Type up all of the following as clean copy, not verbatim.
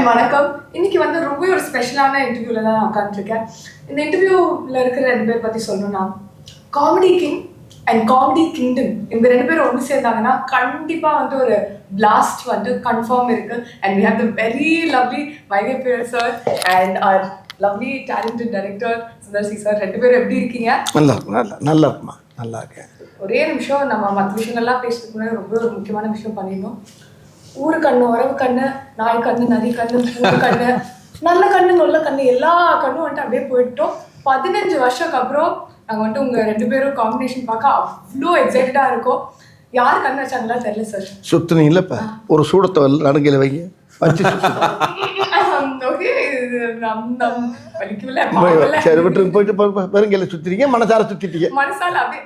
And வணக்கம். இன்னைக்கு ரொம்ப ஒரு ஸ்பெஷலான இன்டர்வியூல தான் நான் உட்காந்துருக்கேன். இந்த இன்டர்வியூவில் இருக்கிற 2 பேர் பற்றி சொல்லணும்னா, comedy king and comedy kingdom, இந்த 2 பேரும் ஒன்று சேர்ந்தாங்கன்னா கண்டிப்பாக ஒரு பிளாஸ்ட் கன்ஃபார்ம் இருக்கு. And we have the very lovely Vaigai பியர் sir and our lovely talented director Sundar C sir. 2 பேரும் எப்படி இருக்கீங்க? நல்லா இருக்குமா, நல்லா இருக்கேன். ஒரே நிமிஷம், நம்ம மற்ற விஷயங்கள்லாம் பேசுறதுக்கு முன்னாடி ஒரு முக்கியமான விஷயம் பண்ணிடணும். ஊரு கண்ணு, உறவு கண்ணு, நாய் கண்ணு, நரி கண்ணு, பூரு கண்ணு, நல்ல கண்ணு, நல்ல கண்ணு, எல்லா கண்ணும் அப்படியே போயிட்டோம். 15 வருஷத்துக்கு அப்புறம் நாங்கள் உங்க 2 பேரும் காம்பினேஷன் பார்க்க அவ்வளோ எக்ஸைட்டடா இருக்கோம். யார் கண்ணு வச்சாங்களா தெரியல சார். சுத்துனீங்களா இப்ப ஒரு சூடத்தை நடுங்கையில வைங்க வச்சு சரி விட்டு போயிட்டு பெருங்கையில சுத்திட்டீங்க, மனசார சுத்திட்டீங்க. மனசால அப்படியே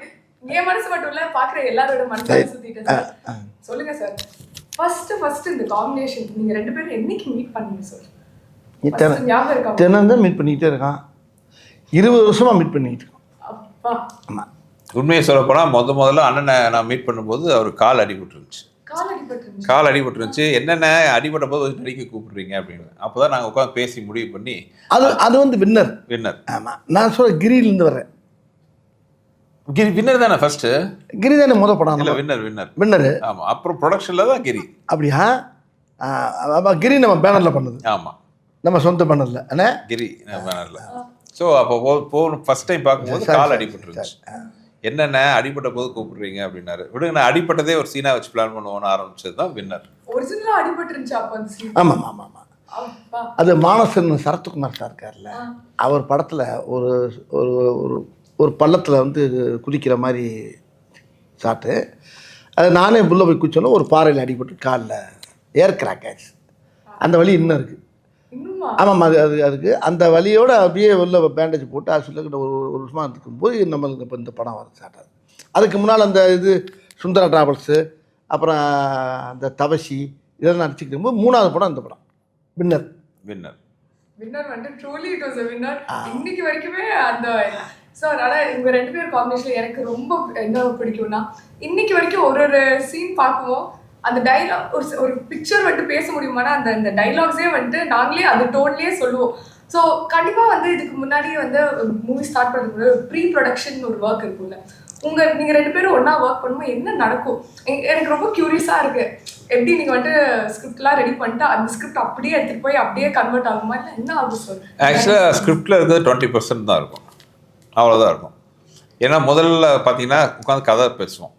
என் மனசு மட்டும் இல்ல, பாக்குற எல்லாரோட மனசால சுத்திட்டேன். சொல்லுங்க சார், ஃபர்ஸ்ட் இந்த காம்பினேஷன் நீங்க 2 பேரும் என்னைக்கு மீட் பண்ணீங்க சார்? தினம் தான் மீட் பண்ணிக்கிட்டே இருக்கான். 20 வருஷமா மீட் பண்ணிக்கிட்டு இருக்கோம். அப்பா, ஆமா. உண்மையை சொல்ல போனால் முதல்ல அண்ணனை நான் மீட் பண்ணும்போது அவர் கால் அடிபட்டுருந்துச்சு. கால் அடிபட்டுருந்துச்சு. என்னென்ன அடிபட்ட போது நடிக்க கூப்பிடுறீங்க அப்படின்னு. அப்போதான் நாங்கள் உட்காந்து பேசி முடிவு பண்ணி அது வின்னர். ஆமாம், நான் சொல்ல கிரியிலேருந்து வர்றேன். கிரி வின்னர் தானே ஃபர்ஸ்ட்? கிரி தானே முதல் படம். இல்லை, வின்னர். ஆமாம், அப்புறம் ப்ரொடக்ஷனில் தான் கிரி. அப்படியா? கிரி நம்ம பேனரில் பண்ணது. ஆமாம், நம்ம சொந்த பேனரில். அண்ணே கிரி பேனரில். ஸோ அப்போ ஃபர்ஸ்ட் டைம் பார்க்கும்போது கால் அடிபட்டுருந்துச்சு. என்னென்ன அடிபட்ட போது கூப்பிடுறீங்க அப்படின்னாரு. விடுங்க, நான் அடிப்பட்டதே ஒரு சீனா வச்சு பிளான் பண்ணுவோன்னு ஆரம்பிச்சது தான் வின்னர். ஒரிஜினலா அடிபட்டுருந்துச்சு அப்போ அந்த சீன். ஆமாம் ஆமாம் ஆமாம். அது மானசன் சரத்குமார் சார் இருக்கார்ல, அவர் படத்தில் ஒரு ஒரு ஒரு பள்ளத்தில் குதிக்கிற மாதிரி சாட்டு. அது நானே புள்ள போய் குச்சோன்னா ஒரு பாறையில் அடிபட்டு காலில் ஏர் கிராக் ஆச்சு. அந்த வலி இன்னும் இருக்குது. ஆமாம், அதுக்கு அந்த வலியோடு அப்படியே உள்ள பேண்டேஜ் போட்டு ஹாஸ்பிட்டலுக்கிட்ட ஒரு வருஷமாக இருக்கும்போது நம்மளுக்கு இப்போ இந்த படம் வர சாட்டாது. அதுக்கு முன்னால் அந்த சுந்தரா டிராவல்ஸு, அப்புறம் அந்த தவசி, இதெல்லாம் நடிச்சுக்கிட்டு போது 3வது படம் இந்த படம் winner. Truly it was a winner. இன்னைக்கு வரைக்குமே அந்த சார். ஆனால் இவங்க 2 பேர் காம்பினேஷன் எனக்கு ரொம்ப என்ன பிடிக்கும்னா, இன்னைக்கு வரைக்கும் ஒரு சீன் பார்க்குவோம், அந்த டைலாக் ஒரு பிக்சர் பேச முடியுமானா அந்த டைலாக்ஸே நாங்களே அந்த டோன்லேயே சொல்லுவோம். ஸோ கண்டிப்பாக இதுக்கு முன்னாடியே மூவி ஸ்டார்ட் பண்ணுறது ப்ரீ ப்ரொடக்ஷன் ஒரு ஒர்க் இருக்கும்ல. நீங்கள் 2 பேரும் ஒன்றா ஒர்க் பண்ணும்போது என்ன நடக்கும்? எனக்கு ரொம்ப க்யூரியஸாக இருக்குது. எப்படி நீங்கள் ஸ்கிரிப்ட்லாம் ரெடி பண்ணிட்டு அந்த ஸ்கிரிப்ட் அப்படியே எடுத்துகிட்டு போய் அப்படியே கன்வெர்ட் ஆகுமா, இல்லை என்ன ஆகும் சார்? ஆக்சுவலாக ஸ்கிரிப்டில் இருக்கிறது 20% தான் இருக்கும், அவ்வளோதான் இருக்கும். ஏன்னா முதல்ல பார்த்தீங்கன்னா உட்காந்து கதை பேசுவோம்.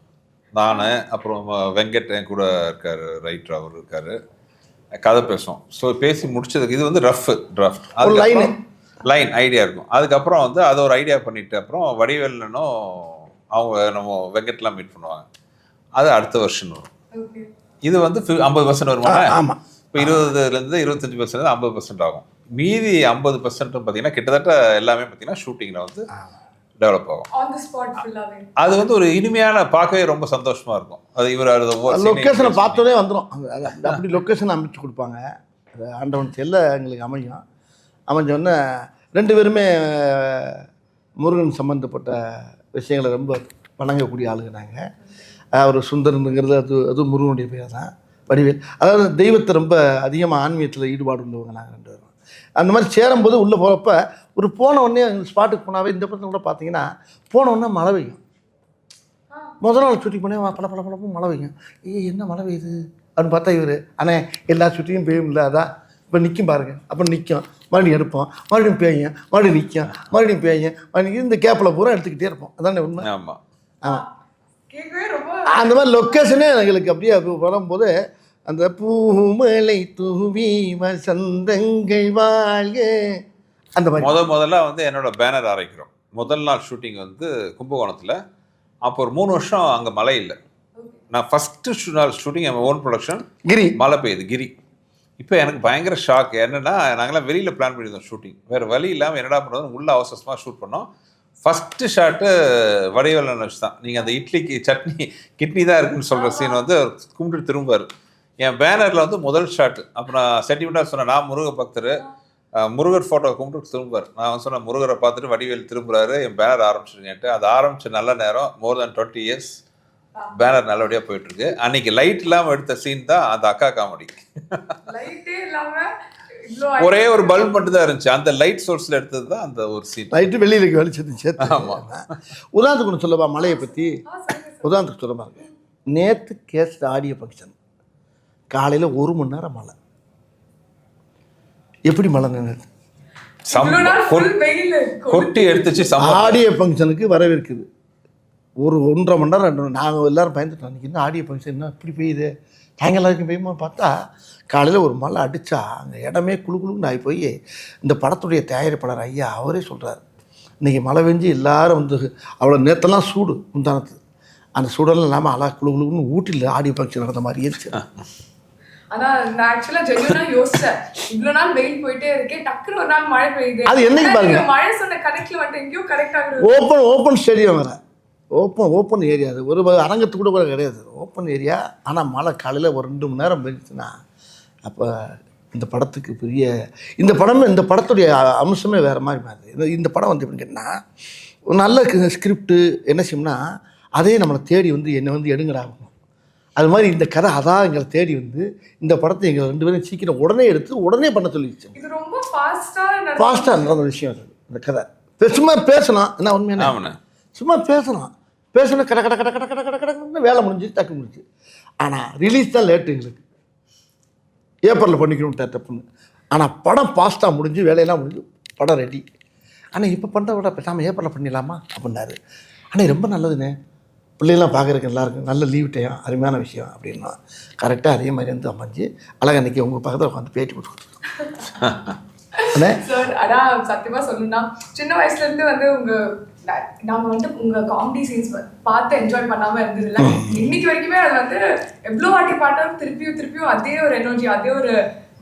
நான் அப்புறம் வெங்கட் என் கூட இருக்கார், ரைட்டர் அவர் இருக்கார், கதை பேசுவோம். ஸோ பேசி முடிச்சதுக்கு இது ரஃப் டிராஃப்ட், அது லைன் ஐடியா இருக்கும். அதுக்கப்புறம் அதை ஒரு ஐடியா பண்ணிட்டு அப்புறம் வடிவேலனும் அவங்க நம்ம வெங்கட்லாம் மீட் பண்ணுவாங்க. அது அடுத்த வருஷன் வரும். இது 50% வருமா? ஆமாம். இப்போ 20% 25% 50% ஆகும். மீதி 50% பார்த்தீங்கன்னா கிட்டத்தட்ட எல்லாமே பார்த்தீங்கன்னா ஷூட்டிங்கில் டெவலப் ஆகும். அது ஒரு இனிமையான, பார்க்கவே ரொம்ப சந்தோஷமா இருக்கும். அது லொக்கேஷனை பார்த்தோன்னே வந்துடும். அப்படி லொக்கேஷன் அமைச்சு கொடுப்பாங்க. அது ஆண்டவன் செல்ல எங்களுக்கு அமைஞ்சோடனே 2 பேருமே முருகன் சம்மந்தப்பட்ட விஷயங்களை ரொம்ப வணங்கக்கூடிய ஆளுங்க நாங்கள். அவர் சுந்தரனுங்கிறது அது முருகனுடைய பேர் தான். வடிவேல், அதாவது தெய்வத்தை ரொம்ப அதிகமாக ஆன்மீகத்தில் ஈடுபாடு உள்ளவங்க நாங்கள் 2 பேரும். அந்த மாதிரி சேரும்போது உள்ளே போகிறப்ப போன உடனே ஸ்பாட்டுக்கு போனாவே இந்த படத்தில் கூட பார்த்தீங்கன்னா போன உடனே மழை பெய்யும். முதல் நாள் ஷூட்டிங் பண்ணி பல மழை பெய்யும். என்ன மழை பெய்யுது அப்படின்னு பார்த்தா இவர், அண்ணே எல்லா ஷூட்டிங்கும் பெய்யும்ல, அதான் இப்போ நிற்கும் பாருங்க. அப்புறம் நிற்கும், மறுபடியும் எடுப்போம், மறுபடியும் பேயும், மறுபடியும் நிற்கும், மறுபடியும் பேயும், மறுபடியும் இந்த கேப்பில் பூரா எடுத்துக்கிட்டே இருப்போம். அதானே உண்மை? ஆமாம் ஆமாம். அந்த மாதிரி லொக்கேஷனே எங்களுக்கு அப்படியே வரும்போது அந்த பூமலை தூவி வசந்தங்கள் வாழ்க அந்த மாதிரி முதல்ல என்னோட பேனர் ஆரம்பிக்கிறோம். முதல் நாள் ஷூட்டிங் கும்பகோணத்தில். அப்போ ஒரு 3 வருஷம் அங்கே மழை இல்லை. நான் ஃபஸ்ட்டு நாள் ஷூட்டிங் என் ஓன் ப்ரொடக்ஷன், கிரி, மழை பெய்யுது கிரி. இப்போ எனக்கு பயங்கர ஷாக். என்னென்னா நாங்களாம் வெளியில் பிளான் பண்ணியிருந்தோம் ஷூட்டிங், வேறு வழி இல்லாமல் என்னடா பண்ணுறது, உள்ள அவசரமாக ஷூட் பண்ணோம். ஃபஸ்ட்டு ஷாட்டு வடிவேலன் வச்சு தான். நீங்கள் அந்த இட்லிக்கு சட்னி கிட்னி தான் இருக்குன்னு சொல்கிற சீன் கும்பிட்டு திரும்பார். என் பேனரில் முதல் ஷாட்டு. அப்போ நான் சென்டிமெண்ட்டாக சொன்னேன், நான் முருக பக்தர், முருகர் ஃபோட்டோ கும்பிட்டு திரும்புவார். நான் சொன்னேன் முருகரை பார்த்துட்டு வடிவேல் திரும்புறாரு, என் பேனர் ஆரம்பிச்சிருங்கன்ட்டு. அது ஆரம்பித்த நல்ல நேரம், மோர் தென் 20 years பேனர் நல்லபடியாக போயிட்டுருக்கு. அன்றைக்கி லைட் இல்லாமல் எடுத்த சீன் தான் அந்த அக்கா காமெடி. லைட்டே இல்லாமல் இவ்ளோ ஒரே ஒரு பல்ப் மட்டும் தான் இருந்துச்சு, அந்த லைட் சோர்ஸ்ல எடுத்தது தான் அந்த ஒரு சீன். லைட்டு வெளியில் வெளிச்சது சேர்த்து. உதாரணத்துக்கு ஒன்று சொல்லவா மலையை பற்றி? உதாரணத்துக்கு சொல்ல பாருங்க, நேற்று கேஸ்ட் ஆடியோ ஃபங்க்ஷன் காலையில் 1 மணி நேரம் மழை. எப்படி மழை நின்று கொட்டி எடுத்துச்சு. ஆடியோ ஃபங்க்ஷனுக்கு வரவேற்குது ஒரு 1.5 மணி நேரம் 2 நாங்கள் எல்லோரும் பயந்துட்டோம். அன்றைக்கி என்ன ஆடியோ ஃபங்க்ஷன் என்ன இப்படி பெய்யுது, நாங்கள் எல்லாருக்கும் பெய்யுமா பார்த்தா காலையில் ஒரு மழை அடித்தா அந்த இடமே குழுக்குழுன்னு ஆகி போய் இந்த படத்துடைய தயாரிப்பாளர் ஐயா அவரே சொல்கிறார், இன்றைக்கி மழை பெஞ்சு எல்லோரும் வந்து அவ்வளோ நேற்றெல்லாம் சூடு முந்தானத்து, அந்த சூடெல்லாம் இல்லாமல் அழகா குழுக்குழுன்னு ஊட்டியில் ஆடியோ ஃபங்க்ஷன் நடந்த மாதிரி இருந்துச்சு. ஆனா நான் ஆக்சுவலா ஜென்யூனா யோசிச்சேன், இவ்வளவு நாள் வெயில் போயிட்டே இருக்கேன், டக்குனு ஒரு நாள் மழை பெய்யுது. அது என்னைக்கு பாருங்க, மழை சொன்ன கணக்குல வந்து எங்கேயோ கரெக்ட் ஆகுது. ஓப்பன் ஸ்டேடியம் வேற, ஓப்பன் ஏரியா, அது ஒரு அரங்கத்துக்கு கூட கிடையாது, ஓப்பன் ஏரியா. ஆனால் மழை காலையில் ஒரு 2 மணி நேரம் பெய்ஞ்சுன்னா அப்போ இந்த படத்துக்கு பெரிய இந்த படத்துடைய அம்சமே வேறு மாதிரி மாறுது. இந்த படம் வந்து எப்படின்னு கேட்டால் ஒரு நல்ல ஸ்கிரிப்டு என்ன செய்யணும்னா அதே நம்மளை தேடி வந்து என்னை வந்து எடுங்கடாகணும். அது மாதிரி இந்த கதை அதான் எங்களை தேடி வந்து இந்த படத்தை எங்களை 2 பேரும் சீக்கிரம் உடனே எடுத்து உடனே பண்ண சொல்லிடுச்சு. இது ரொம்ப ஃபாஸ்ட்டாக நடந்த விஷயம் அது. இந்த கதை சும்மா பேசணும், என்ன உண்மையான சும்மா பேசணும் கட கட கட கட கட கட கடன்னு வேலை முடிஞ்சு டக்கு முடிச்சு. ஆனால் ரிலீஸ் தான் லேட்டு, எங்களுக்கு ஏப்ரலில் பண்ணிக்கணும் தப்புன்னு. ஆனால் படம் ஃபாஸ்ட்டாக முடிஞ்சு வேலையெல்லாம் முடிஞ்சு படம் ரெடி. ஆனால் இப்போ பண்ணுற விட பேசாமல் ஏப்ரலில் பண்ணிடலாமா அப்படின்னாரு. ஆனால் ரொம்ப நல்லதுண்ணே, பிள்ளைகள்லாம் பார்க்குறதுக்கு நல்லாயிருக்கும், நல்ல லீவ் டைம், அருமையான விஷயம் அப்படின்னா கரெக்டாக அதே மாதிரி வந்து அமைஞ்சு அழகாக அன்றைக்கி உங்கள் பக்கத்தில் உட்காந்து பேட்டி கொடுத்துருக்கோம். சார் அதான் சத்தியமாக சொல்லணும்னா சின்ன வயசுலேருந்து வந்து நாங்கள் வந்து உங்கள் காமெடி சீன்ஸ் பார்த்து என்ஜாய் பண்ணாமல் இருந்ததில்ல. இன்னைக்கு வரைக்குமே அது வந்து எவ்வளோ வாட்டி பார்த்தாலும் திருப்பியும் அதே ஒரு எனர்ஜி, அதே ஒரு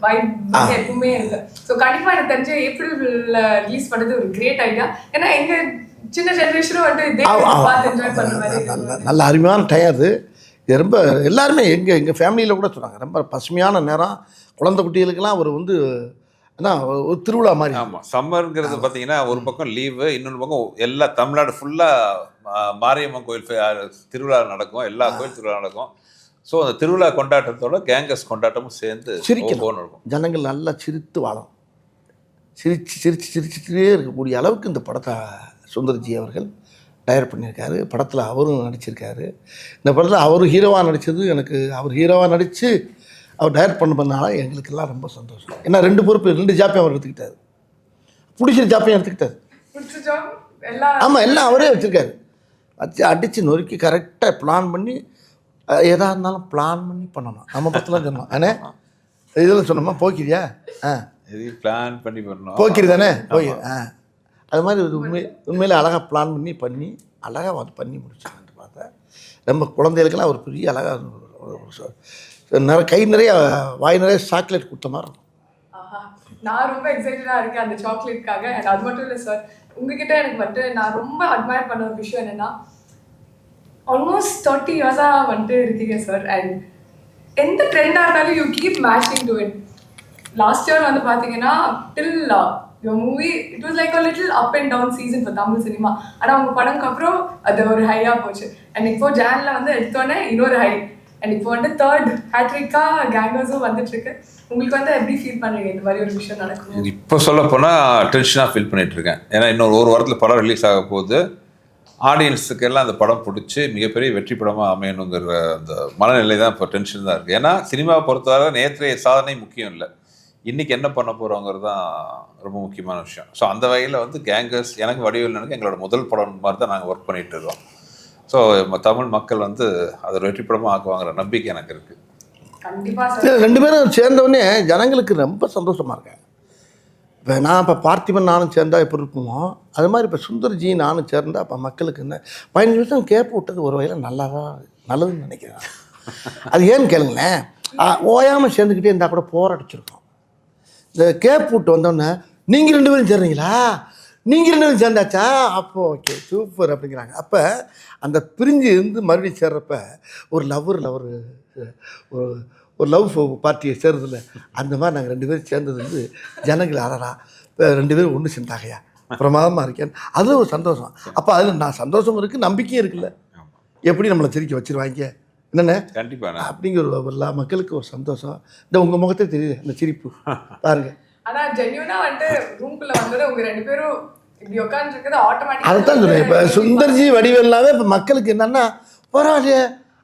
வைப் எப்பவுமே இருக்கு. ஸோ கண்டிப்பாக எனக்கு தெரிஞ்ச ஏப்ரலில் ரிலீஸ் பண்ணது ஒரு கிரேட் ஐடியா. ஏன்னா எங்கள் சின்ன ஜென்ரேஷனும் வந்து இதே பார்த்து என்ஜாய் பண்ணுற மாதிரி நல்ல அருமையான டைம் அது. இது ரொம்ப எல்லாருமே எங்கள் ஃபேமிலியில் கூட சொன்னாங்க, ரொம்ப பசுமையான நேரம், குழந்தை குட்டிகளுக்கெல்லாம் ஒரு வந்து ஏன்னா ஒரு திருவிழா மாதிரி. ஆமாம், சம்மருங்கிறது பார்த்தீங்கன்னா ஒரு பக்கம் லீவு, இன்னொரு பக்கம் எல்லா தமிழ்நாடு ஃபுல்லாக மாரியம்மன் கோயில் திருவிழா நடக்கும், எல்லா கோயில் திருவிழா நடக்கும். ஸோ அந்த திருவிழா கொண்டாட்டத்தோட கேங்கஸ் கொண்டாட்டமும் சேர்ந்து சிரிக்கணும் இருக்கும். ஜனங்கள் நல்லா சிரித்து வாழும், சிரிச்சுட்டே இருக்கக்கூடிய அளவுக்கு இந்த படத்தை சுந்தர்ஜி அவர்கள் டைரக்ட் பண்ணியிருக்காரு. படத்தில் அவரும் நடிச்சிருக்காரு. இந்த படத்தில் அவர் ஹீரோவாக நடித்தது எனக்கு, அவர் ஹீரோவாக நடித்து அவர் டைரக்ட் பண்ணனால எங்களுக்கெல்லாம் ரொம்ப சந்தோஷம். ஏன்னா 2 பொறுப்பு 2 ஜாப்பையும் அவர் எடுத்துக்கிட்டார், பிடிச்ச ஜாப்பையும் எடுத்துக்கிட்டார். ஆமாம், எல்லாம் அவரே வச்சுருக்காரு. வச்சு அடித்து நொறுக்கி கரெக்டாக பிளான் பண்ணி எதாக இருந்தாலும் பிளான் பண்ணி பண்ணணும். நம்ம படத்தில் சொன்னோம் ஏன்னா இதில் சொன்னோமா போக்கிரியா பிளான் பண்ணி பண்ணணும், போக்கிரி தானே போய் அது மாதிரி உண்மையிலே அழகாக பிளான் பண்ணி அழகாக வந்து பண்ணி முடிச்சாங்க. பார்த்தேன் ரொம்ப குழந்தைகளுக்கெல்லாம் ஒரு பெரிய அழகாக கை நிறைய வாய் நிறைய சாக்லேட் கொடுத்த மாதிரி இருக்கும். நான் ரொம்ப எக்ஸைட்டடாக இருக்கேன் அந்த சாக்லேட்காக. அண்ட் அது மட்டும் இல்லை சார், உங்ககிட்ட எனக்கு வந்துட்டு நான் ரொம்ப அட்மையர் பண்ண ஒரு விஷயம் என்னென்னா ஆல்மோஸ்ட் 30 இயர்ஸாக வந்துட்டு இருக்கீங்க சார். அண்ட் எந்த ட்ரெண்டாக இருந்தாலும் you keep matching to it. Last year வந்து பார்த்தீங்கன்னா till your movie it was like a little up and down season for Tamil cinema. ஆனால் உங்கள் படம்க்கு அப்புறம் அது ஒரு ஹையாக போச்சு. அண்ட் இப்போ ஜானில் வந்து எடுத்தோடனே இன்னொரு ஹை. அண்ட் இப்போ வந்து 3rd ஹேட்ரிக்காக கேங்கர்ஸும் வந்துட்டுருக்கு. உங்களுக்கு வந்து எப்படி ஃபீல் பண்ணுறீங்க இந்த மாதிரி ஒரு விஷயம் நடக்கும்? இப்போ சொல்ல போனால் டென்ஷனாக ஃபீல் பண்ணிகிட்ருக்கேன். ஏன்னா இன்னொரு 1 வாரத்தில் படம் ரிலீஸ் ஆக போகுது. ஆடியன்ஸுக்கு எல்லாம் அந்த படம் பிடிச்சி மிகப்பெரிய வெற்றி படமாக அமையணுங்கிற அந்த மனநிலை தான் இப்போ டென்ஷன் தான் இருக்குது. ஏன்னா சினிமாவை பொறுத்தவரை நேற்றைய சாதனை முக்கியம் இல்லை, இன்றைக்கி என்ன பண்ண போகிறோங்கிறது தான் ரொம்ப முக்கியமான விஷயம். ஸோ அந்த வகையில் வந்து கேங்கர்ஸ் எனக்கு வடிவேல் எனக்கு எங்களோட முதல் படம் மாதிரி தான் நாங்கள் ஒர்க் பண்ணிகிட்டு இருக்கோம். ஸோ தமிழ் மக்கள் வந்து அதை வெற்றி படமாக ஆக்குவாங்கிற நம்பிக்கை எனக்கு இருக்குது. கண்டிப்பாக 2 பேரும் சேர்ந்தவொடனே ஜனங்களுக்கு ரொம்ப சந்தோஷமாக இருக்கேன். இப்போ நான் இப்போ பார்த்திபன் நானும் சேர்ந்தா எப்படி இருக்குமோ அது மாதிரி இப்போ சுந்தர்ஜி நானும் சேர்ந்தா இப்போ மக்களுக்கு என்ன 15 நிமிஷம் கேப் விட்டது ஒரு வகையில் நல்லதுன்னு நினைக்கிறேன். அது ஏன்னு கேளுங்களேன், ஓயாமல் சேர்ந்துக்கிட்டே இருந்தால் கூட போராடிச்சிருக்கோம். இந்த கேப் விட்டு வந்தோடனே நீங்கள் 2 பேரும் சேர்றீங்களா, நீங்கள் 2 பேரும் சேர்ந்தாச்சா, அப்போ ஓகே சூப்பர் அப்படிங்கிறாங்க. அப்போ அந்த பிரிஞ்சு இருந்து மறுபடியும் சேர்றப்ப ஒரு ஒரு லவ் பார்ட்டியை சேர்றதில்ல அந்த மாதிரி நாங்கள் 2 பேரும் சேர்ந்தது வந்து ஜனங்கள் ஆறா 2 பேரும் ஒன்று சேர்ந்தாகையா பிரமாதமாக இருக்கேன், அது ஒரு சந்தோஷம். அப்போ அதில் நான் சந்தோஷம் இருக்குது, நம்பிக்கையும் இருக்குல்ல, எப்படி நம்மளை சிரிக்க வச்சுருவாங்க என்னென்ன கண்டிப்பாக அப்படிங்கிற எல்லா மக்களுக்கு ஒரு சந்தோஷம். இந்த உங்கள் முகத்தை தெரியுது அந்த சிரிப்பு பாருங்கள். ஆனா ஜென்யூனா வந்துட்டு ரூம்குள்ள வந்தது உங்க 2 பேரும் இப்படி உட்காந்துருக்கிறது ஆட்டோமேட்டிக்கா அதுதான் சொல்றேன். இப்போ சுந்தர்ஜி வடிவேல்லாவே இப்போ மக்களுக்கு என்னன்னா பரவாயில்லையே,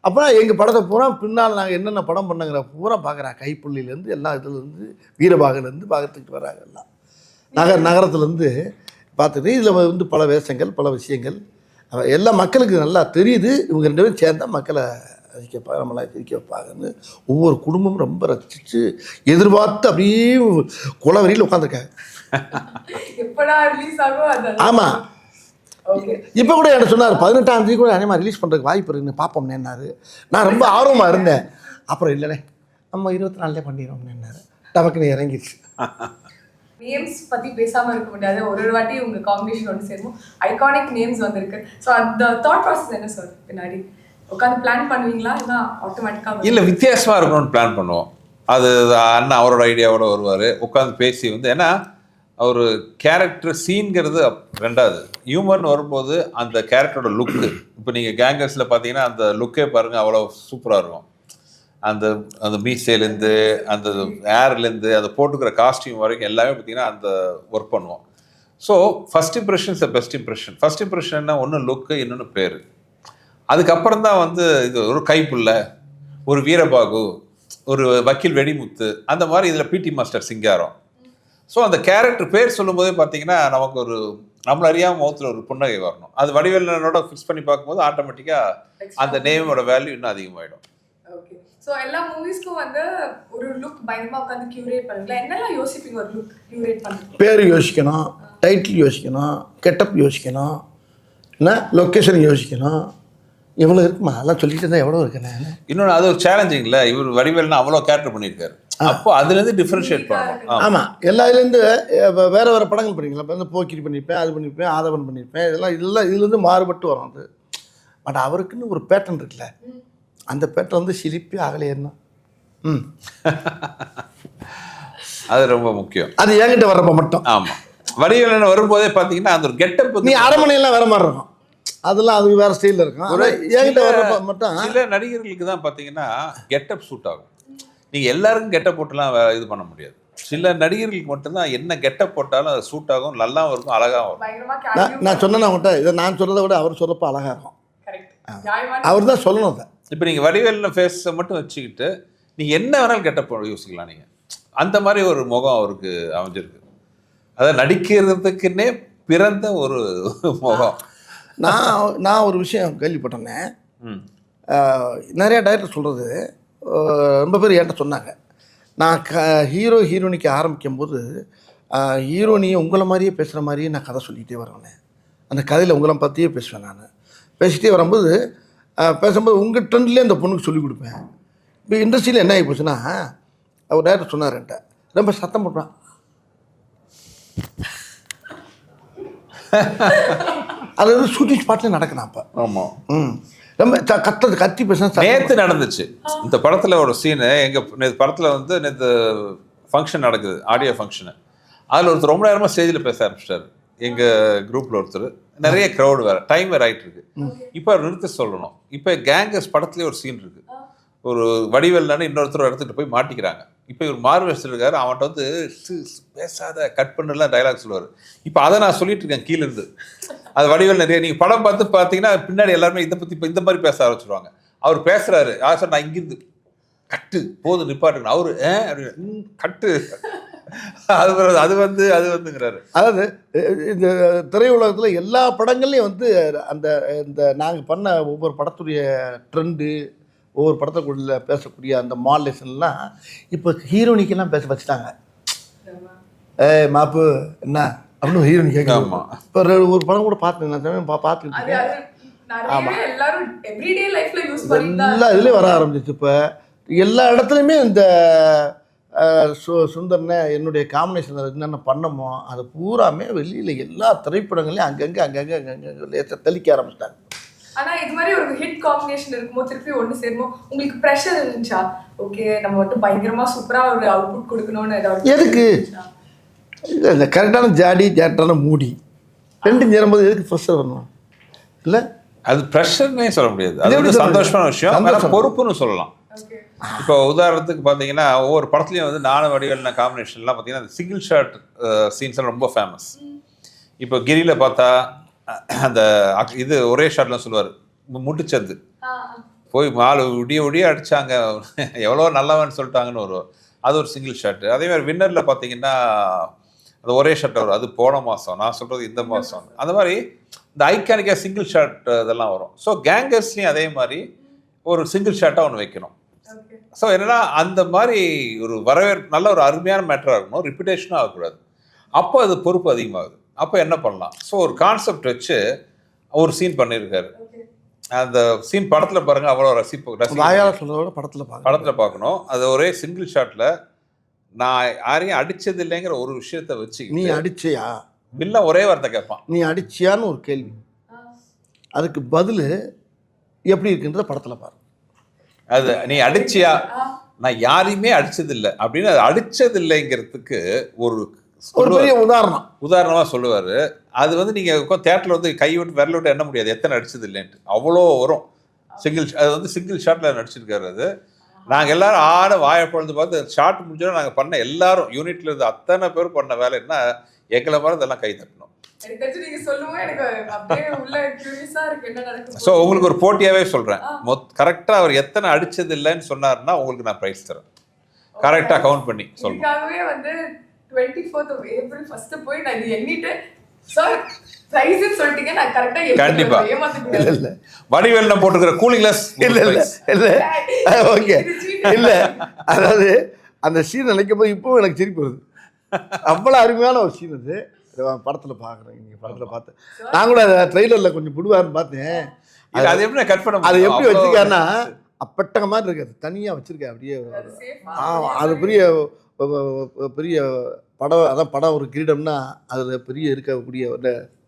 அப்புறம் எங்கள் படத்தை பூரா பின்னால் நாங்கள் என்னென்ன படம் பண்ணுங்கிற பூரா பார்க்குறாங்க. கைப்புள்ளிலேருந்து எல்லா இதுலேருந்து வீரபாகலேருந்து பார்த்துக்கிட்டு வராங்க. எல்லாம் நகரத்துலேருந்து பார்த்துட்டு இதில் வந்து பல வேஷங்கள் பல விஷயங்கள் எல்லா மக்களுக்கு நல்லா தெரியுது. இவங்க 2 பேரும் சேர்ந்தா மக்களை ரசிக்க நம்மளாம் சிரிக்க வைப்பாங்கன்னு ஒவ்வொரு குடும்பமும் ரொம்ப ரசிச்சு எதிர்பார்த்து அப்படியே குளவரியில் உட்காந்துருக்காங்க. எப்படா ரிலீஸ் ஆகும்? ஆமாம். ஓகே. இப்போ கூட என்ன சொன்னார், 18ஆம் தேதி கூட அனிமா ரிலீஸ் பண்ணுறதுக்கு வாய்ப்பு இருக்குன்னு பார்ப்போம்னேன்னாரு. நான் ரொம்ப ஆர்வமாக இருந்தேன். அப்புறம் இல்லைண்ணே நம்ம 24 பண்ணிடுறோம்னேன்னாரு. நமக்கு இறங்கிடுச்சு. நேம்ஸ் பற்றி பேசாமல் இருக்க முடியாது. ஒரு வாட்டி உங்கள் காம்பினேஷன் ஒன்று சேரும் ஐகானிக் நேம்ஸ் வந்திருக்கு. ஸோ அந்த தாட் ப்ராசஸ் என்ன சார்? பின்னாடி உட்காந்து பிளான் பண்ணுவீங்களா இல்லை ஆட்டோமேட்டிக்காக? இல்லை, வித்தியாசமாக இருக்கணும்னு பிளான் பண்ணுவோம். அது அண்ணன் அவரோட ஐடியாவோட வருவார், உட்காந்து பேசி வந்து. ஏன்னா ஒரு கேரக்டர் சீன்கிறது ரெண்டாவது, ஹியூமர்னு வரும்போது அந்த கேரக்டரோட லுக்கு. இப்போ நீங்கள் கேங்கர்ஸில் பார்த்தீங்கன்னா அந்த லுக்கே பாருங்கள், அவ்வளோ சூப்பராக இருக்கும். அந்த அந்த மீசைலேருந்து அந்த ஏர்லேருந்து அந்த போட்டுக்கிற காஸ்டியூம் வரைக்கும் எல்லாமே பார்த்தீங்கன்னா அந்த ஒர்க் பண்ணுவோம். So first impression is the best impression. First இம்ப்ரெஷன்னா ஒன்று லுக்கு, இன்னொன்று பேர். அதுக்கப்புறம் தான் வந்து இது ஒரு கைப்புள்ள, ஒரு வீரபாகு, ஒரு வக்கீல் வெடிமுத்து, அந்த மாதிரி இதில் பிடி மாஸ்டர் சிங்காரம். ஸோ அந்த கேரக்டர் பேர் சொல்லும்போதே பார்த்தீங்கன்னா நமக்கு ஒரு நம்மள அறியாமல் முகத்தில் ஒரு புன்னகை வரணும். அது வடிவேலனோட ஃபிக்ஸ் பண்ணி பார்க்கும்போது ஆட்டோமேட்டிக்காக அந்த நேமோட வேல்யூ இன்னும் அதிகமாகிடும். ஓகே. ஸோ எல்லா மூவிஸ்க்கும் வந்து ஒரு லுக் பயங்கரமாக உட்காந்து கியூரேட் பண்ணுங்களா? என்னெல்லாம் யோசிப்பீங்க ஒரு லுக் கியூரேட் பண்ணுறது? பேர் யோசிக்கணும், டைட்டில் யோசிக்கணும், கெட்டப் யோசிக்கணும், என்ன லொக்கேஷன் யோசிக்கணும். எவ்வளோ இருக்குமா அதெல்லாம் சொல்லிட்டு இருந்தால் எவ்வளோ இருக்குண்ணே. இன்னொன்று அது ஒரு சேலஞ்சிங் இல்லை. இவர் வடிவேல்னா அவ்வளோ கேரக்டர் பண்ணியிருக்காரு. அப்போ அதுலேருந்து டிஃப்ரென்ஷியேட் பண்ணணும். ஆமாம். எல்லா இதுலேருந்து வேறு வேறு படங்கள் பண்ணிக்கலாம். இப்போ வந்து போக்கிரி பண்ணியிருப்பேன், அது பண்ணியிருப்பேன், ஆதவன் பண்ணியிருப்பேன். இதெல்லாம் இதுலேருந்து மாறுபட்டு வரும் அது. பட் அவருக்குன்னு ஒரு பேட்டர்ன் இருக்குல்ல, அந்த பேட்டர்ன் வந்து சிலிப்பி அகலையேன்னா அது ரொம்ப முக்கியம். அது என்கிட்ட வர்றப்ப மட்டும். ஆமாம். வடிவேலன் வரும்போதே பார்த்தீங்கன்னா அந்த ஒரு கெட்டப், நீ அரண்மனையெல்லாம் வேற மாதிரி இருக்கும், அதெல்லாம் அது வேறு ஸ்டைலில் இருக்கும். என்கிட்ட வர்றப்ப மட்டும் சில நடிகர்களுக்கு தான் பார்த்தீங்கன்னா கெட்டப் சூட் ஆகும். நீங்கள் எல்லாருக்கும் கெட்டப் போட்டுலாம் இது பண்ண முடியாது. சில நடிகர்களுக்கு மட்டும்தான் என்ன கெட்டப் போட்டாலும் அது சூட் ஆகும், நல்லாவும் இருக்கும், அழகாகவும் இருக்கும். நான் சொன்னேன் அவங்கள்ட்ட, இதை நான் சொல்கிறத விட அவர் சொல்கிறப்ப அழகாக இருக்கும். அவர் தான் சொல்லணும் அதை. இப்போ நீங்கள் வடிவேலில் ஃபேஸை மட்டும் வச்சுக்கிட்டு நீங்கள் என்ன வேணாலும் கெட்டப் யோசிக்கலாம். நீங்கள் அந்த மாதிரி ஒரு முகம் அவருக்கு அமைஞ்சிருக்கு. அதை நடிக்கிறதுக்குன்னே பிறந்த ஒரு முகம். நான் ஒரு விஷயம் கேள்விப்பட்டேன்னே, நிறையா டைரக்டர் சொல்கிறது ரொம்ப பேர் என்கிட்ட சொன்னாங்க. நான் ஹீரோயினிக்கு ஆரம்பிக்கும் போது ஹீரோனியை உங்களை மாதிரியே பேசுகிற மாதிரியே நான் கதை சொல்லிகிட்டே வருவேன். அந்த கதையில் உங்களை பற்றியே பேசுவேன். நான் பேசிகிட்டே வரும்போது பேசும்போது உங்கள் ட்ரெண்ட்லேயே அந்த பொண்ணுக்கு சொல்லிக் கொடுப்பேன். இப்போ இண்டஸ்ட்ரியில் என்ன ஆகி போச்சுன்னா, அவர் டைரக்டர் சொன்னார் என்கிட்ட, ரொம்ப சத்தம் போடுறான். அது வந்து ஷூட்டிங் ஸ்பாட்டில் நடக்கணும் அப்போ. ஆமாம். ரொம்ப கத்தி பேசினா நேற்று நடந்துச்சு இந்த படத்தில் ஒரு சீனு. எங்கள் படத்தில் வந்து நேற்று ஃபங்க்ஷன் நடக்குது, ஆடியோ ஃபங்க்ஷனு. அதில் ஒருத்தர் ரொம்ப நேரமாக ஸ்டேஜில் பேச ஆரம்பிச்சிட்டாரு. எங்கள் குரூப்பில் ஒருத்தர், நிறைய க்ரௌடு வேறு, டைம் வேறு ஆகிட்டு இருக்கு. இப்போ அவர் நிறுத்த சொல்லணும். இப்போ கேங்கர்ஸ் படத்துலேயே ஒரு சீன் இருக்குது. ஒரு வடிவேல்னானு இன்னொருத்தர் எடுத்துகிட்டு போய் மாட்டிக்கிறாங்க. இப்போ இவர் மார்வெஸ்ட் இருக்காரு, அவன்கிட்ட வந்து பேசாத கட் பண்ணலாம் டைலாக் சொல்லுவார். இப்போ அதை நான் சொல்லிட்டு இருக்கேன் கீழேருந்து. அது வடிவேல் நிறைய நீங்கள் படம் பார்த்து பார்த்தீங்கன்னா பின்னாடி எல்லாருமே இதை பற்றி இப்போ இந்த மாதிரி பேச ஆரம்பிச்சிருவாங்க. அவர் பேசுகிறாரு, சார் நான் இங்கிருந்து கட்டு போதும் நிப்பாட்டுங்க, அவரு அப்படின்னு கட்டு அது வந்துங்கிறாரு. அதாவது இந்த திரையுலகத்தில் எல்லா படங்கள்லையும் வந்து அந்த இந்த நாங்கள் பண்ண ஒவ்வொரு படத்துடைய ட்ரெண்டு, ஒவ்வொரு படத்துக்குள்ள பேசக்கூடிய அந்த மாடுலேஷன்லாம் இப்போ ஹீரோனிக்கெல்லாம் பேச வச்சுட்டாங்க. மாப்பு என்ன அப்படின்னு ஹீரோனி கேட்கலாமா? இப்போ ஒரு படம் கூட பார்த்தேன், பார்த்துக்கிட்டு ஆமாம், எல்லா இதுலேயும் வர ஆரம்பிச்சிச்சு. இப்போ எல்லா இடத்துலையுமே இந்த சுந்தர்னே என்னுடைய காம்பினேஷன் என்னென்ன பண்ணமோ அது பூராமே வெளியில் எல்லா திரைப்படங்களையும் அங்கங்கே தெளிக்க ஆரம்பிச்சிட்டாங்க. ஆனா இது மாதிரி ஒரு ஹிட் காம்பினேஷன் இருக்கும்போது திருப்பி ஒன்று சேருமோ உங்களுக்கு ப்ரெஷர் இருந்துச்சா? ஓகே நம்ம மட்டும் பயங்கரமா சூப்பரா ஒரு அவுட்புட் கொடுக்கணும்னு ஏதாவது? எதுக்கு இல்லை, இந்த கரெக்டான ஜாட்டான மூடி ரெண்டும் சேரும்போது எதுக்கு ப்ரெஷர் வரணும்? இல்லை, அது ப்ரெஷர்னே சொல்ல முடியாது, அது வந்து சந்தோஷமான விஷயம், பொறுப்புன்னு சொல்லலாம். இப்போ உதாரணத்துக்கு பார்த்தீங்கன்னா ஒவ்வொரு படத்துலையும் வந்து நானும் வடிவேலு காம்பினேஷன்லாம் பார்த்தீங்கன்னா அந்த சிங்கிள் ஷாட் சீன்ஸ்லாம் ரொம்ப ஃபேமஸ். இப்போ கிரியில் பார்த்தா அந்த இது ஒரே ஷாட்லாம் சொல்லுவார், முட்டுச்சந்து போய் மாலு விடிய அடித்தாங்க எவ்வளோ நல்லவன்னு சொல்லிட்டாங்கன்னு வரும், அது ஒரு சிங்கிள் ஷாட்டு. அதேமாதிரி வின்னரில் பார்த்தீங்கன்னா அது ஒரே ஷாட் வரும், அது போன மாதம், நான் சொல்கிறது இந்த மாதம். அந்த மாதிரி இந்த ஐக்கானிக்காக சிங்கிள் ஷாட் இதெல்லாம் வரும். ஸோ கேங்கர்ஸ்லேயும் அதே மாதிரி ஒரு சிங்கிள் ஷாட்டாக ஒன்று வைக்கணும். ஸோ என்னென்னா அந்த மாதிரி ஒரு நல்ல ஒரு அருமையான மேட்டராக இருக்கணும், ரிப்பிட்டேஷனும் ஆகக்கூடாது. அப்போ அது பொறுப்பு அதிகமாகுது. அப்போ என்ன பண்ணலாம்? ஸோ ஒரு கான்செப்ட் வச்சு ஒரு சீன் பண்ணியிருக்காரு. அந்த சீன் படத்தில் பாருங்க, அவ்வளோ படத்தில் பார்க்கணும். அது ஒரே சிங்கிள் ஷாட்டில் நான் யாரையும் அடிச்சது இல்லைங்கிற ஒரு விஷயத்த வச்சு, நீ அடிச்சியா வில்ல ஒரே வார்த்தை கேட்பான், நீ அடிச்சியான்னு ஒரு கேள்வி, அதுக்கு பதில் எப்படி இருக்குன்றத படத்தில் பாரு. அது நீ அடிச்சியா, நான் யாரையுமே அடிச்சது இல்லை அப்படின்னு அது அடிச்சது இல்லைங்கிறதுக்கு ஒரு பெரிய உதாரணமாக சொல்லுவார். அது வந்து நீங்கள் தேட்டரில் வந்து கை விட்டு விரல விட்டு எண்ண முடியாது எத்தனை அடிச்சது இல்லைன்ட்டு, அவ்வளோ வரும். அது வந்து சிங்கிள் ஷாட்டில் நடிச்சிருக்காரு. அது நாங்கள் எல்லாரும் வாயை பொழுது பார்த்து ஷார்ட் முடிஞ்சோன்னா நாங்கள் பண்ண எல்லாரும் யூனிட்ல இருந்து அத்தனை பேர் பண்ண வேலை என்ன, எங்களை மாதிரி இதெல்லாம் கை தட்டணும். ஸோ உங்களுக்கு ஒரு போட்டியாகவே சொல்கிறேன், கரெக்டாக அவர் எத்தனை அடிச்சது இல்லைன்னு சொன்னார்னா உங்களுக்கு நான் ப்ரைஸ் தரேன், கரெக்டாக கவுண்ட் பண்ணி சொல்லணும். வந்து 24th of April ஃபர்ஸ்ட் போய் நான் இது எண்ணிட்டு சார் பிரைஸ் சொல்லிட்டீங்க, நான் கரெக்டா கண்டிப்பா இல்ல வடிவேல் நான் போட்டுக்கிற கூலிங் கிளாஸ் இல்ல ஓகே இல்ல, அதாவது அந்த சீன் நினைக்கும் போது இப்பவும் எனக்கு சிரிப்பு வருது. அவ்வளோ அருமையான ஒரு சீன் அது. படத்தில் பார்க்குறேன், நீங்கள் படத்தில் பார்த்தேன், நான் கூட ட்ரெய்லரில் கொஞ்சம் புடுவாருன்னு பார்த்தேன். அது எப்படி கட் பண்ண, அது எப்படி வச்சுருக்காருன்னா அப்பட்டங்க மாதிரி இருக்காது, தனியாக வச்சுருக்கேன் அப்படியே. அது பெரிய படம், அதான் படம் ஒரு கிரீடம்னா அதில் பெரிய இருக்கக்கூடிய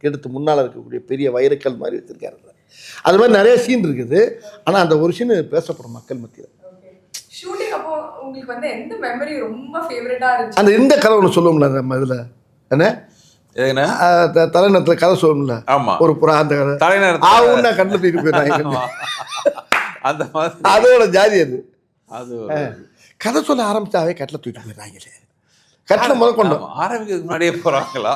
கிரீடத்து முன்னால் இருக்கக்கூடிய பெரிய வைரக்கல் மாதிரி வச்சுருக்காரு. அது மாதிரி நிறைய சீன் இருக்குது. ஆனால் அந்த ஒரு சீன் பேசப்படும் மக்கள் மத்தியில். ஷூட்டிங் அப்போ உங்களுக்கு வந்து எந்த மெமரி ரொம்ப ஃபேவரட்டா இருந்துச்சு? அந்த இந்த கதை ஒன்று சொல்லுவோம்ல நம்ம இதில் என்ன தலைநகரத்தில் கதை சொல்லுவோம்ல, ஒரு புறா அந்த கதை தலைநகரத்தில் கண்ணில் தூக்கி போயிடுறாங்க, அந்த மாதிரி அதோட ஜாதி அது. அது கதை சொல்ல ஆரம்பிச்சாவே கட்டில் தூக்கி போயிடுறாங்களே, கட்டில் முதல் கொண்டு ஆரம்பிக்கிறதுக்கு முன்னாடியே போகிறாங்களா,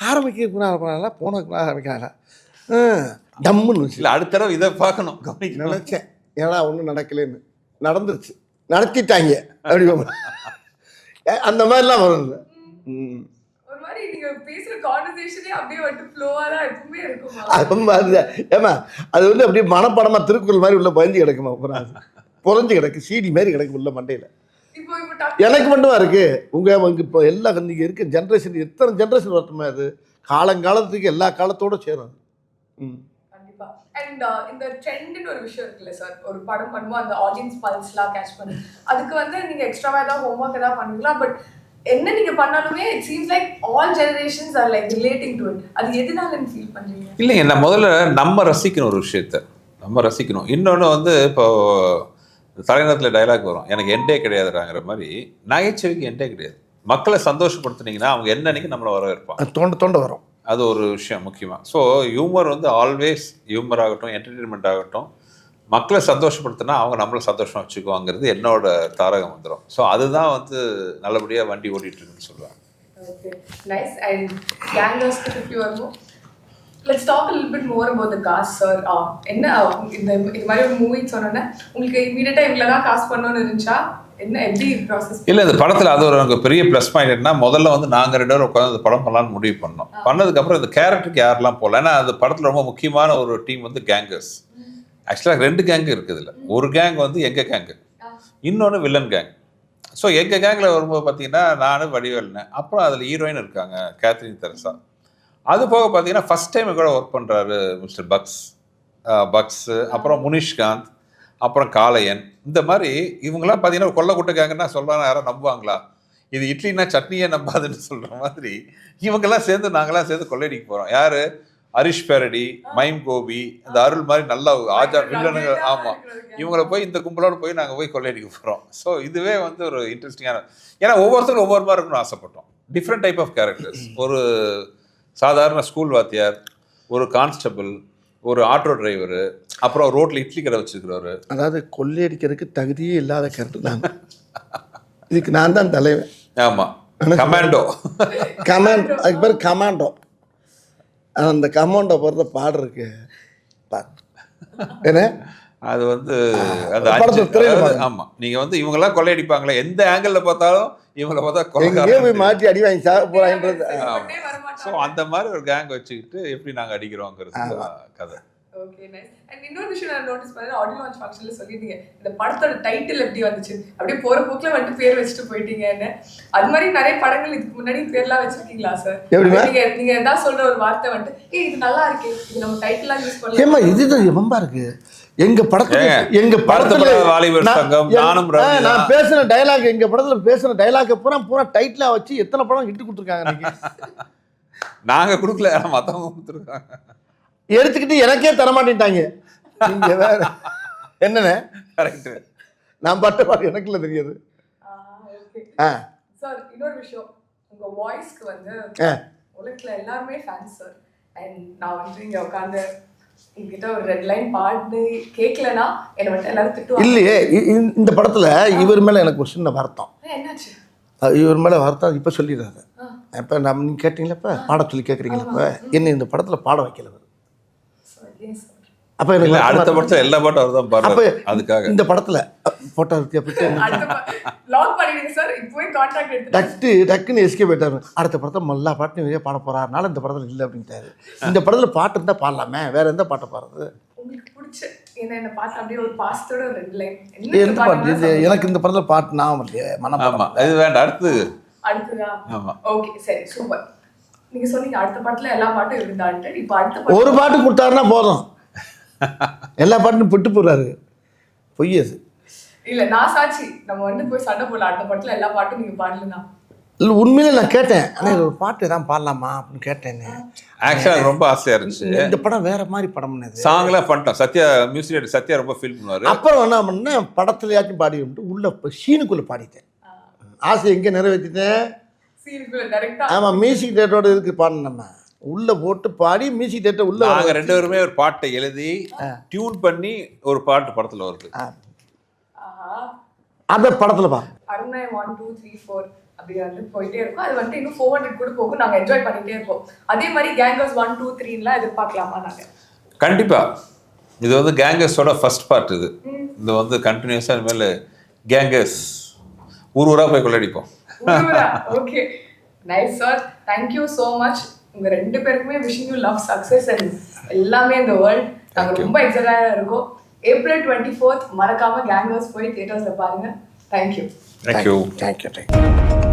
ஆரம்பிக்கிறதுக்கு போனாங்களா, போனதுக்கு ஆரம்பிக்கிறாங்களா, டம்முன்னு இல்லை. அடுத்த தடவை இதை பார்க்கணும் கவனிக்க நினச்சேன், ஏன்னா ஒன்றும் நடக்கலைன்னு, நடந்துருச்சு, நடத்திட்டாங்க அப்படி அந்த மாதிரிலாம் வரும். ஒரு மாதிரி நீங்க பேசுற கான்வர்சேஷனே அப்படியே வந்து ஃப்ளோவா தான் எப்பவுமே இருக்கும். ஏமா அது வந்து அப்படியே மனப்படமா திருக்குறள் மாதிரி உள்ள பயந்து கிடக்குமா, புறஞ்சு கிடக்கு, சீடி மாதிரி கிடக்கு உள்ள மண்டையில. எனக்கு மட்டுமா இருக்கு, உங்க இப்போ எல்லா நீங்க இருக்க ஜென்ரேஷன் எத்தனை ஜென்ரேஷன் வரட்டுமே, அது காலங்காலத்துக்கு எல்லா காலத்தோட சேரும். கண்டிப்பா. அண்ட் இந்த ட்ரெண்ட்னு ஒரு விஷயம் இருக்குல்ல சார், ஒரு படம் பண்ணுவோம் அந்த ஆடியன்ஸ் பல்ஸ்லாம் கேட்ச் பண்ணி, அதுக்கு வந்து நீங்க எக்ஸ்ட்ராவா ஏதாவது ஹோம்ஒர்க் ஏதாவது பண்ணுவீங்களா? பட் என்ன நீங்க பண்ணாலுமே it seems like all generations are like relating to it. அது எதனால ஃபீல் பண்றீங்க? இல்லைங்க, நான் முதல்ல நம்ம ரசிக்கணும், ஒரு விஷயத்த நம்ம ரசிக்கணும். இன்னொன்று வந்து இப்போ தலைநகரத்தில் டைலாக் வரும், எனக்கு எண்டே கிடையாதுறாங்கிற மாதிரி, நகைச்சுவைக்கு எண்டே கிடையாது. மக்களை சந்தோஷப்படுத்துனீங்கன்னா அவங்க என்னன்னைக்கு நம்மளை வரவேற்பாங்க, தோண்ட வரும். அது ஒரு விஷயம் முக்கியமாக. ஸோ ஹியூமர் வந்து ஆல்வேஸ் ஹியூமர் ஆகட்டும், என்டர்டெயின்மெண்ட் ஆகட்டும், மக்களை சந்தோஷப்படுத்தினா அவங்க நம்மளை சந்தோஷமாக வச்சுக்குவாங்கிறது என்னோட தாரகம் வந்துடும். ஸோ அதுதான் வந்து நல்லபடியாக வண்டி ஓடிட்டுருக்குன்னு சொல்லுவாங்க. Okay, nice. அண்ட் கேங்கர்ஸ் பற்றி வருவோம். Let's talk a little bit more about the cast, sir. என்ன இந்த மாதிரி ஒரு மூவி சொன்னோன்னே உங்களுக்கு இமீடியட்டாக இவ்வளோ தான் காஸ்ட் பண்ணணும்னு இருந்துச்சா? என்ன எப்படி ப்ராசஸ்? இல்லை, இந்த படத்தில் அது ஒரு எனக்கு பெரிய ப்ளஸ் பாயிண்ட் என்ன, முதல்ல வந்து நாங்கள் 2 பேரும் உட்காந்து இந்த படம் பண்ணலான்னு முடிவு பண்ணோம். பண்ணதுக்கப்புறம் இந்த கேரக்டருக்கு யாரெல்லாம் போகல, ஏன்னா அந்த படத்தில் ரொம்ப முக்கியமான ஒரு டீம் வந்து கேங்கர்ஸ். ஆக்சுவலாக 2 கேங்கு இருக்குது இல்லை, ஒரு கேங் வந்து எங்கள் கேங்கு, இன்னொன்று வில்லன் கேங். ஸோ எங்கள் கேங்கில் வரும்போது பார்த்தீங்கன்னா நானும் வடிவேல்னேன், அப்புறம் அதில் ஹீரோயின் இருக்காங்க கேத்ரின் தெரசா. அது போக பார்த்தீங்கன்னா ஃபஸ்ட் டைம் கூட ஒர்க் பண்ணுறாரு மிஸ்டர் பக்ஸு, அப்புறம் முனிஷ்காந்த், அப்புறம் காளையன். இந்த மாதிரி இவங்கெல்லாம் பார்த்தீங்கன்னா கொல்லை கூட்டுக்காங்கன்னா சொல்கிறாங்க, யாரும் நம்புவாங்களா, இது இட்லின்னா சட்னியே நம்பாதுன்னு சொல்கிற மாதிரி இவங்கெல்லாம் சேர்ந்து நாங்களாம் சேர்ந்து கொள்ளையடிக்க போகிறோம். யார்? ஹரிஷ் பேரடி, மைம் கோபி, இந்த அருள் மாதிரி நல்லா ஆஜா வில்லனுங்க. ஆமாம், இவங்களை போய் இந்த கும்பலோடு போய் நாங்கள் போய் கொள்ளையடிக்க போகிறோம். ஸோ இதுவே வந்து ஒரு இன்ட்ரெஸ்டிங்கான, ஏன்னா ஒவ்வொருத்தரும் ஒவ்வொரு மாதிரி இருக்கணும்னு ஆசைப்பட்டோம். Different type of characters. ஒரு சாதாரண ஸ்கூல் வாத்தியார், ஒரு கான்ஸ்டபிள், ஒரு ஆட்டோ டிரைவரு, அப்புறம் ரோட்ல இட்லி கடை வச்சிருக்கிறவரு. அதாவது கொள்ளையடிக்கிறதுக்கு தகுதியே இல்லாத கேரக்டர் தான். இதுக்கு நான் தான் தலைவன். ஆமா, கமாண்டோ. அதுக்கு பேர் கமாண்டோ. அந்த கமாண்டோ போகிறத பாடுறதுக்கு என்ன அது வந்து அந்த ஆமா, நீங்க வந்து இவங்கெல்லாம் கொள்ளையடிப்பாங்களே, எந்த ஆங்கிள் பார்த்தாலும் இவங்களை பார்த்தா போய் மாற்றி அடி வாங்கி சாக போறாங்கன்றது. ஸோ அந்த மாதிரி ஒரு கேங் வச்சுக்கிட்டு எப்படி நாங்கள் அடிக்கிறோங்கிறது கதை. Okay, nice. அண்ட் இன்னொரு விஷயம் நான் நோட்டீஸ் பண்ணேன், ஆடியோ லான்ச் ஃபங்க்ஷன்ல சொல்லிட்டீங்க இந்த படத்தோட டைட்டில் எப்படி வந்துச்சு, அப்படியே போற போக்குல வந்துட்டு பேர் வச்சுட்டு போயிட்டீங்கன்னு. அது மாதிரி நிறைய படங்கள் இதுக்கு முன்னாடி பேர்லாம் வச்சிருக்கீங்களா சார்? நீங்க என்ன சொல்ற ஒரு வார்த்தை வந்துட்டு இது நல்லா இருக்கு, இது நம்ம டைட்டிலா யூஸ் பண்ணலாம். ஏமா இதுதான் ரொம்ப இருக்கு எங்க படத்துல வாலிபர் சங்கம், நானும் நான் பேசுன டயலாக், எங்க படத்துல பேசுன டயலாக் பூரா டைட்டிலா வச்சு எத்தனை படம் இட்டு கொடுத்துருக்காங்க. நாங்க கொடுக்கல, மத்தவங்க கொடுத்துருக்காங்க. எடுத்துக்கிட்டு எனக்கே தரமாட்டேன்ட்டாங்க. நீங்க வேற என்னண்ணே? கரெக்ட். நான் பட்ட பாட்டு எனக்குள்ள தெரியாது. சார் இன்னொரு விஷயம், உங்க வாய்ஸ்க்கு வந்து உலகத்துல எல்லாருமே ஃபேன்ஸ் சார். அண்ட் நான் வந்து இங்க உட்காந்து என்கிட்ட ஒரு ரெட் லைன் பாட்டு கேட்கலன்னா என்னை வந்து எல்லாரும் திட்டுவாங்க. இல்லையே, இந்த படத்துல இவர் மேல எனக்கு ஒரு சின்ன வருத்தம். என்னாச்சு? இவர் மேல வருத்தம் இப்ப சொல்லிடுறாரு. இப்ப நம்ம நீங்க கேட்டீங்களா, இப்ப பாட சொல்லி கேட்குறீங்களா, இப்ப என்ன இந்த படத்துல பாட வைக்கல. அப்ப எனக்கு அடுத்த படத்துல எல்லா பாட்டும் அவர் தான் பாடுறாரு. அதுக்காக இந்த படத்துல போட்டோ லாக் பண்ணிடுங்க சார், இப்போவே கான்ட்ராக்ட் எடுத்து டக்குன்னு எஸ்கே போயிட்டாரு. அடுத்த படத்துல எல்லா பாட்டும் வெளியே பாட போறாருனால இந்த படத்துல இல்லை அப்படின்ட்டாரு. இந்த படத்துல பாட்டு இருந்தா பாடலாமே, வேற எந்த பாட்டை பாடுறது? உங்களுக்கு பிடிச்ச என்ன பாட்டு அப்படியே ஒரு பாஸ்டோட ஒரு ரெட் லைன் எந்த பாட்டு? எனக்கு இந்த படத்துல பாட்டு நான் வரலையே மனம். ஆமா, இது வேண்டாம், அடுத்ததா? ஆமா, ஓகே, சரி, சூப்பர். நீங்க சொன்னீங்க அடுத்த பாட்டுல எல்லா பாட்டும் இருந்தான்ட்டு. இப்போ அடுத்த ஒரு பாட்டு கொடுத்தாருன்னா போதும், எல்லா பாட்டும் விட்டு போறாரு. பொய் அது இல்ல. நான் சாட்சி, நம்ம வந்து போய் சண்டை போடல, அடுத்த பாட்டுல எல்லா பாட்டும் நீங்க பாடலனா. இல்லை, உண்மையிலே நான் கேட்டேன், ஆனால் ஒரு பாட்டு தான் பாடலாமா அப்படின்னு கேட்டேன்னு. ஆக்சுவலாக ரொம்ப ஆசையாக இருந்துச்சு. இந்த படம் வேற மாதிரி படம்னு சாங்லாம் பண்ணிட்டோம். சத்யா மியூசிக், சத்யா ரொம்ப ஃபீல் பண்ணுவார். அப்புறம் என்ன பண்ணேன், படத்துலையாச்சும் பாடி விட்டு உள்ள சீனுக்குள்ளே பாடிட்டேன். ஆசை எங்கே நிறைவேற்றிட்டேன்? சீனுக்குள்ள டைரக்டா. ஆமாம், மியூசிக் டேரக்டரோட இதுக்கு பாடணும், நம்ம உள்ள போட்டு பாடி மியூசிக் டேரக்டர் உள்ள. நாங்கள் ரெண்டு பேருமே ஒரு பாட்டை எழுதி டியூன் பண்ணி ஒரு பாட்டு படத்தில் வருது. அந்த படத்தில் பா அருணை 1 2 3 4 அப்படி வந்து போயிட்டே இருக்கும். அது வந்து இன்னும் 400 கூட போகும். நாங்கள் என்ஜாய் பண்ணிட்டே இருப்போம். அதே மாதிரி கேங்கர்ஸ் 1 2 3லாம் எதிர்பார்க்கலாமா நாங்கள்? கண்டிப்பாக. இது வந்து கேங்கர்ஸோட ஃபர்ஸ்ட் பார்ட். இது வந்து கண்டினியூஸாக இனிமேல் கேங்கர்ஸ் ஊராக போய் கொள்ளடிப்போம். Okay, nice sir, thank you so much. உங்க ரெண்டு பேருக்குமே wishing you love, success and எல்லாமே இந்த வேர்ல்ட். நாங்கள் ரொம்ப எக்ஸைட்டடாக இருக்கோம். ஏப்ரல் 24 மறக்காம கேங்கர்ஸ் போய் தியேட்டர்ஸில் பாருங்க. தேங்க்யூ. தேங்க்யூ. தேங்க்யூ.